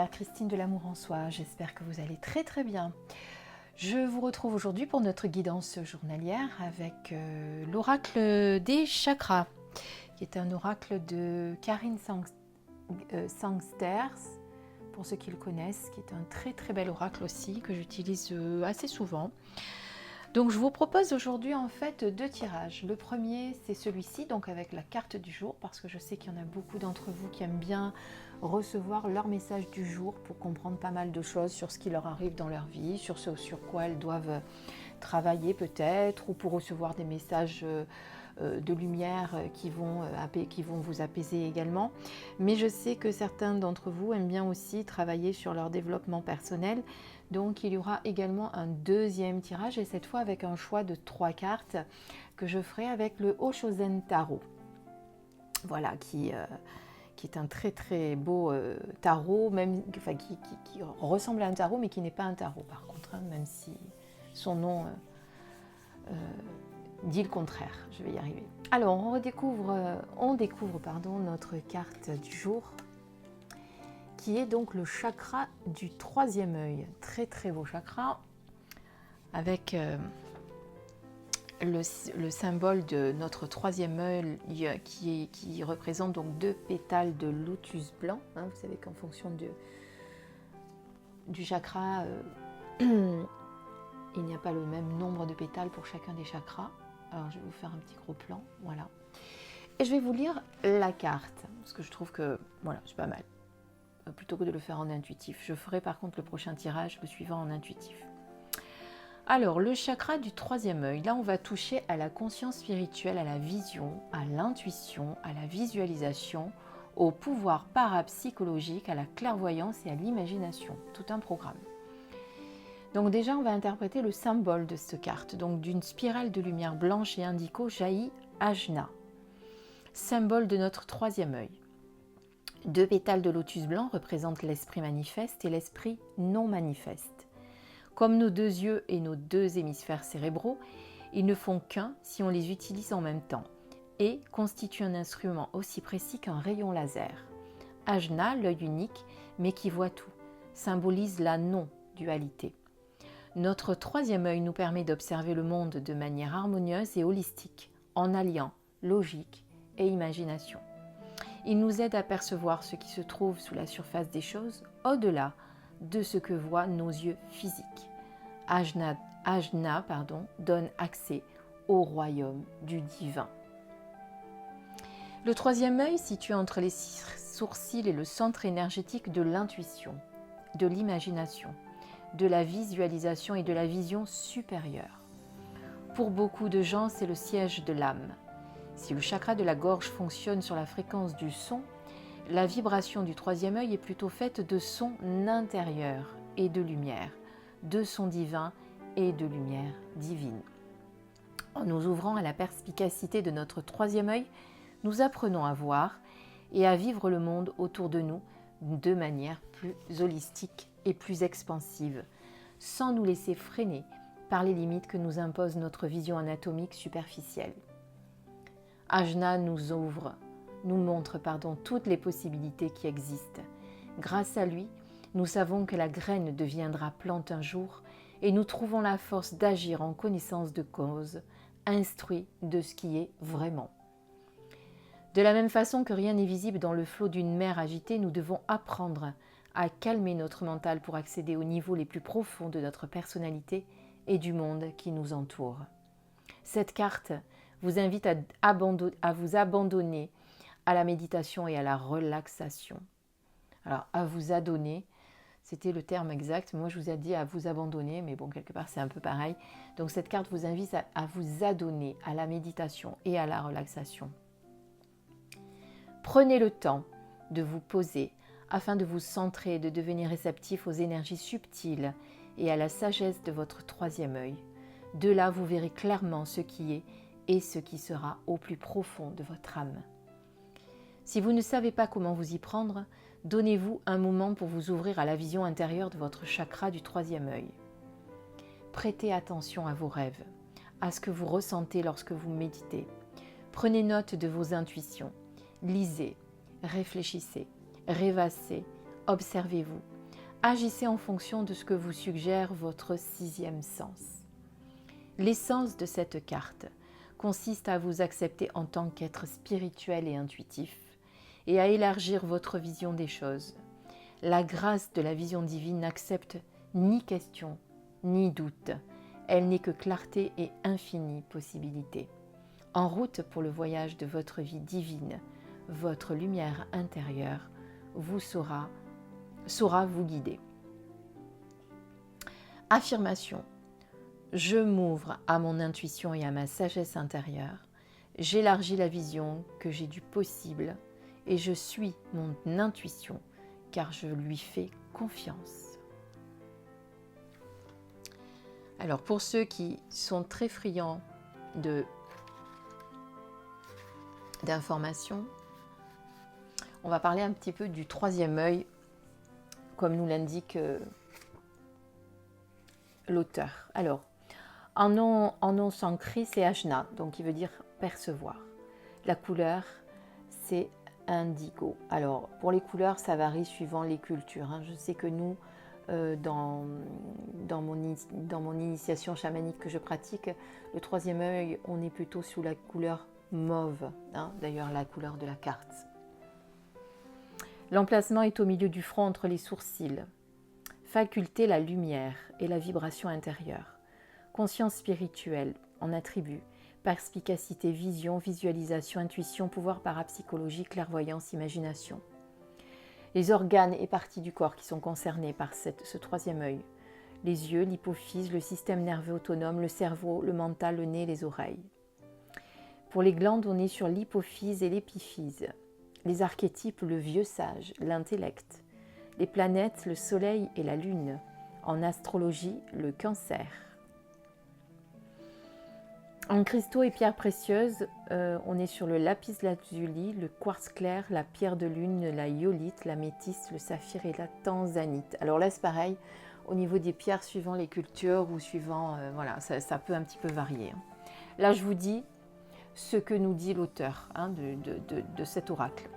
chère Christine de l'amour en soi, j'espère que vous allez très très bien. Je vous retrouve aujourd'hui pour notre guidance journalière avec l'oracle des chakras, qui est un oracle de Karine Sangsters, pour ceux qui le connaissent, qui est un très très bel oracle aussi, que j'utilise assez souvent. Donc je vous propose aujourd'hui en fait 2 tirages. Le premier c'est celui-ci, donc avec la carte du jour, parce que je sais qu'il y en a beaucoup d'entre vous qui aiment bien recevoir leur message du jour pour comprendre pas mal de choses sur ce qui leur arrive dans leur vie, sur ce sur quoi elles doivent travailler peut-être, ou pour recevoir des messages de lumière qui vont vous apaiser également. Mais je sais que certains d'entre vous aiment bien aussi travailler sur leur développement personnel. Donc il y aura également un deuxième tirage, et cette fois avec un choix de 3 cartes que je ferai avec le Oshozen Tarot. Voilà, qui est un très très beau tarot, même, enfin, qui ressemble à un tarot, mais qui n'est pas un tarot par contre, hein, même si son nom dit le contraire. Je vais y arriver. Alors on découvre notre carte du jour, qui est donc le chakra du 3e œil. Très très beau chakra, avec le symbole de notre 3e œil qui représente donc 2 pétales de lotus blanc. Hein, vous savez qu'en fonction du chakra, il n'y a pas le même nombre de pétales pour chacun des chakras. Alors je vais vous faire un petit gros plan, voilà. Et je vais vous lire la carte, parce que je trouve que voilà, c'est pas mal. Plutôt que de le faire en intuitif. Je ferai par contre le prochain tirage, le suivant, en intuitif. Alors, le chakra du 3e œil, là on va toucher à la conscience spirituelle, à la vision, à l'intuition, à la visualisation, au pouvoir parapsychologique, à la clairvoyance et à l'imagination. Tout un programme. Donc déjà, on va interpréter le symbole de cette carte. Donc d'une spirale de lumière blanche et indigo jaillit Ajna, symbole de notre 3e œil. 2 pétales de lotus blanc représentent l'esprit manifeste et l'esprit non manifeste. Comme nos 2 yeux et nos 2 hémisphères cérébraux, ils ne font qu'un si on les utilise en même temps et constituent un instrument aussi précis qu'un rayon laser. Ajna, l'œil unique, mais qui voit tout, symbolise la non-dualité. Notre 3e œil nous permet d'observer le monde de manière harmonieuse et holistique, en alliant logique et imagination. Il nous aide à percevoir ce qui se trouve sous la surface des choses, au-delà de ce que voient nos yeux physiques. Ajna donne accès au royaume du divin. Le 3e œil, situé entre les sourcils, est le centre énergétique de l'intuition, de l'imagination, de la visualisation et de la vision supérieure. Pour beaucoup de gens, c'est le siège de l'âme. Si le chakra de la gorge fonctionne sur la fréquence du son, la vibration du 3e œil est plutôt faite de sons intérieurs et de lumière, de sons divins et de lumière divine. En nous ouvrant à la perspicacité de notre 3e œil, nous apprenons à voir et à vivre le monde autour de nous de manière plus holistique et plus expansive, sans nous laisser freiner par les limites que nous impose notre vision anatomique superficielle. Ajna nous montre toutes les possibilités qui existent. Grâce à lui, nous savons que la graine deviendra plante un jour et nous trouvons la force d'agir en connaissance de cause, instruits de ce qui est vraiment. De la même façon que rien n'est visible dans le flot d'une mer agitée, nous devons apprendre à calmer notre mental pour accéder aux niveaux les plus profonds de notre personnalité et du monde qui nous entoure. Cette carte vous invite à vous abandonner à la méditation et à la relaxation. Alors, à vous adonner, c'était le terme exact. Moi, je vous ai dit à vous abandonner, mais bon, quelque part, c'est un peu pareil. Donc, cette carte vous invite à vous adonner à la méditation et à la relaxation. Prenez le temps de vous poser afin de vous centrer et de devenir réceptif aux énergies subtiles et à la sagesse de votre 3e œil. De là, vous verrez clairement ce qui est et ce qui sera au plus profond de votre âme. Si vous ne savez pas comment vous y prendre, donnez-vous un moment pour vous ouvrir à la vision intérieure de votre chakra du 3e œil. Prêtez attention à vos rêves, à ce que vous ressentez lorsque vous méditez. Prenez note de vos intuitions. Lisez, réfléchissez, rêvassez, observez-vous Agissez en fonction de ce que vous suggère votre sixième sens. L'essence de cette carte consiste à vous accepter en tant qu'être spirituel et intuitif et à élargir votre vision des choses. La grâce de la vision divine n'accepte ni question ni doute. Elle n'est que clarté et infinie possibilité. En route pour le voyage de votre vie divine, votre lumière intérieure saura vous guider. Affirmation. Je m'ouvre à mon intuition et à ma sagesse intérieure. J'élargis la vision que j'ai du possible et je suis mon intuition car je lui fais confiance. Alors pour ceux qui sont très friands d'informations, on va parler un petit peu du troisième œil, comme nous l'indique l'auteur. Alors, en nom sanskrit, c'est Ajna, donc qui veut dire percevoir. La couleur, c'est indigo. Alors, pour les couleurs, ça varie suivant les cultures. Je sais que nous, dans mon initiation chamanique que je pratique, le troisième œil, on est plutôt sous la couleur mauve, d'ailleurs la couleur de la carte. L'emplacement est au milieu du front entre les sourcils. Faculté, la lumière et la vibration intérieure. Conscience spirituelle en attribut. Perspicacité, vision, visualisation, intuition, pouvoir parapsychologie, clairvoyance, imagination. Les organes et parties du corps qui sont concernés par ce troisième œil. Les yeux, l'hypophyse, le système nerveux autonome, le cerveau, le mental, le nez, les oreilles. Pour les glandes, on est sur l'hypophyse et l'épiphyse. Les archétypes, le vieux sage, l'intellect. Les planètes, le soleil et la lune. En astrologie, le cancer. En cristaux et pierres précieuses, on est sur le lapis lazuli, le quartz clair, la pierre de lune, la iolite, la métisse, le saphir et la tanzanite. Alors là, c'est pareil, au niveau des pierres, suivant les cultures ou suivant, ça peut un petit peu varier. Là, je vous dis ce que nous dit l'auteur de cet oracle.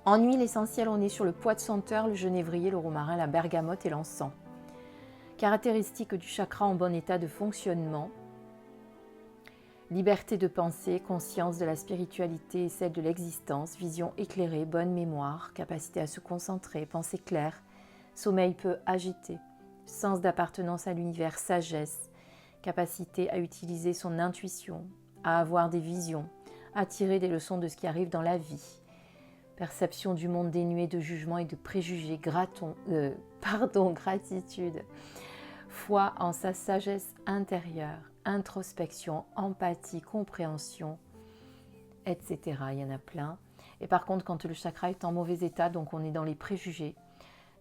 En huile essentielle, on est sur le pois de senteur, le genévrier, le romarin, la bergamote et l'encens. Caractéristiques du chakra en bon état de fonctionnement. Liberté de pensée, conscience de la spiritualité et celle de l'existence, vision éclairée, bonne mémoire, capacité à se concentrer, pensée claire, sommeil peu agité, sens d'appartenance à l'univers, sagesse, capacité à utiliser son intuition, à avoir des visions, à tirer des leçons de ce qui arrive dans la vie, perception du monde dénué de jugement et de préjugés, gratitude, foi en sa sagesse intérieure, introspection, empathie, compréhension, etc. Il y en a plein. Et par contre, quand le chakra est en mauvais état, donc on est dans les préjugés,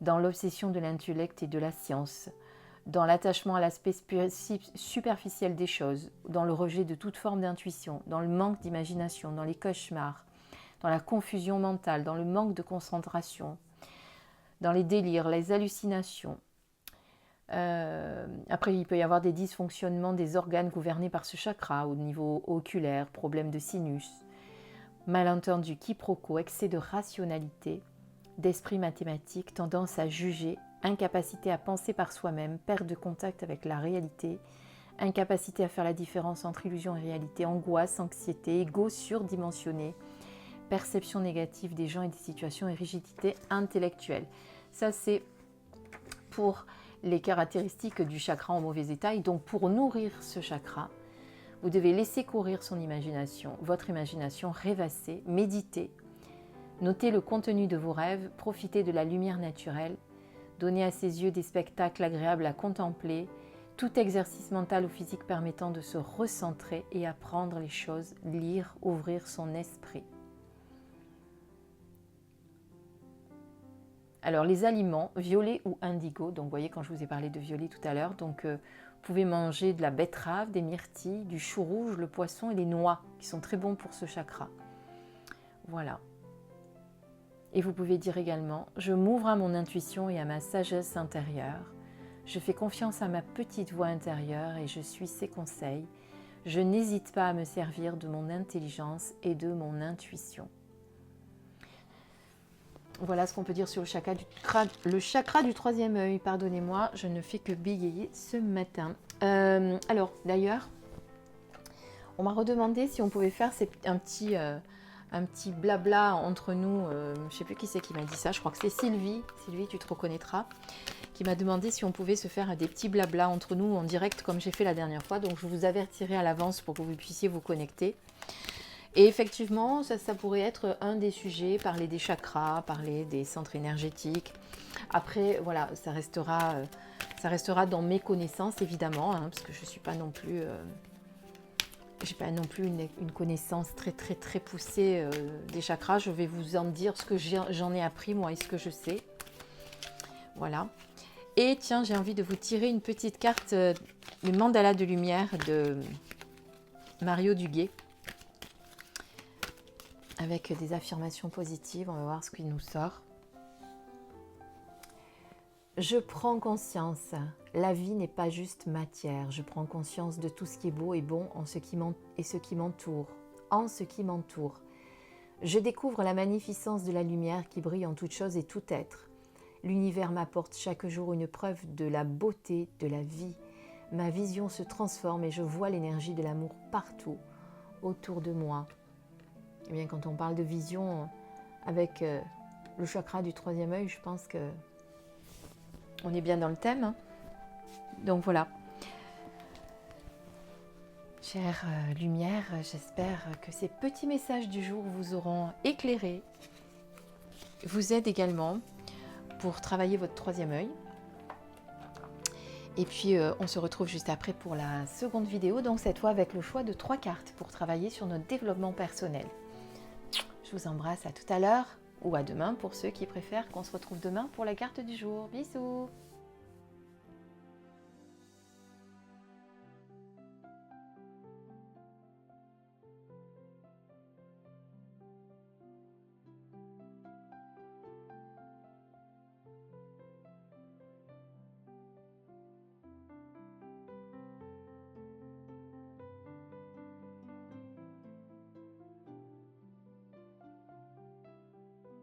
dans l'obsession de l'intellect et de la science, dans l'attachement à l'aspect superficiel des choses, dans le rejet de toute forme d'intuition, dans le manque d'imagination, dans les cauchemars, dans la confusion mentale, dans le manque de concentration, dans les délires, les hallucinations. Après, il peut y avoir des dysfonctionnements des organes gouvernés par ce chakra au niveau oculaire, problème de sinus, malentendu, quiproquo, excès de rationalité, d'esprit mathématique, tendance à juger, incapacité à penser par soi-même, perte de contact avec la réalité, incapacité à faire la différence entre illusion et réalité, angoisse, anxiété, ego surdimensionné, perception négative des gens et des situations et rigidité intellectuelle. Ça, c'est pour les caractéristiques du chakra en mauvais état. Et donc, pour nourrir ce chakra, vous devez laisser courir son imagination, votre imagination, rêvasser, méditer, noter le contenu de vos rêves, profiter de la lumière naturelle, donner à ses yeux des spectacles agréables à contempler, tout exercice mental ou physique permettant de se recentrer et apprendre les choses, lire, ouvrir son esprit. Alors les aliments, violet ou indigo, donc vous voyez quand je vous ai parlé de violet tout à l'heure, donc vous pouvez manger de la betterave, des myrtilles, du chou rouge, le poisson et les noix, qui sont très bons pour ce chakra. Voilà. Et vous pouvez dire également, je m'ouvre à mon intuition et à ma sagesse intérieure. Je fais confiance à ma petite voix intérieure et je suis ses conseils. Je n'hésite pas à me servir de mon intelligence et de mon intuition. Voilà ce qu'on peut dire sur le chakra du troisième œil. Pardonnez-moi, je ne fais que bégayer ce matin. Alors, d'ailleurs, on m'a redemandé si on pouvait faire un petit blabla entre nous. Je ne sais plus qui c'est qui m'a dit ça. Je crois que c'est Sylvie. Sylvie, tu te reconnaîtras. Qui m'a demandé si on pouvait se faire des petits blabla entre nous en direct comme j'ai fait la dernière fois. Donc, je vous avertirai à l'avance pour que vous puissiez vous connecter. Et effectivement, ça pourrait être un des sujets, parler des chakras, parler des centres énergétiques. Après, voilà, ça restera dans mes connaissances, évidemment, hein, parce que je ne suis pas non plus... j'ai pas non plus une connaissance très, très, très poussée des chakras. Je vais vous en dire ce que j'en ai appris, moi, et ce que je sais. Voilà. Et tiens, j'ai envie de vous tirer une petite carte, le mandala de lumière de Mario Duguay. Avec des affirmations positives, on va voir ce qu'il nous sort. Je prends conscience, la vie n'est pas juste matière. Je prends conscience de tout ce qui est beau et bon en ce qui m'entoure. Je découvre la magnificence de la lumière qui brille en toute chose et tout être. L'univers m'apporte chaque jour une preuve de la beauté de la vie. Ma vision se transforme et je vois l'énergie de l'amour partout autour de moi. Eh bien, quand on parle de vision avec le chakra du troisième œil, je pense que on est bien dans le thème. Hein. Donc voilà. Chère lumière, j'espère que ces petits messages du jour vous auront éclairé, vous aident également pour travailler votre troisième œil. Et puis, on se retrouve juste après pour la seconde vidéo, donc cette fois avec le choix de 3 cartes pour travailler sur notre développement personnel. Je vous embrasse, à tout à l'heure ou à demain pour ceux qui préfèrent qu'on se retrouve demain pour la carte du jour. Bisous!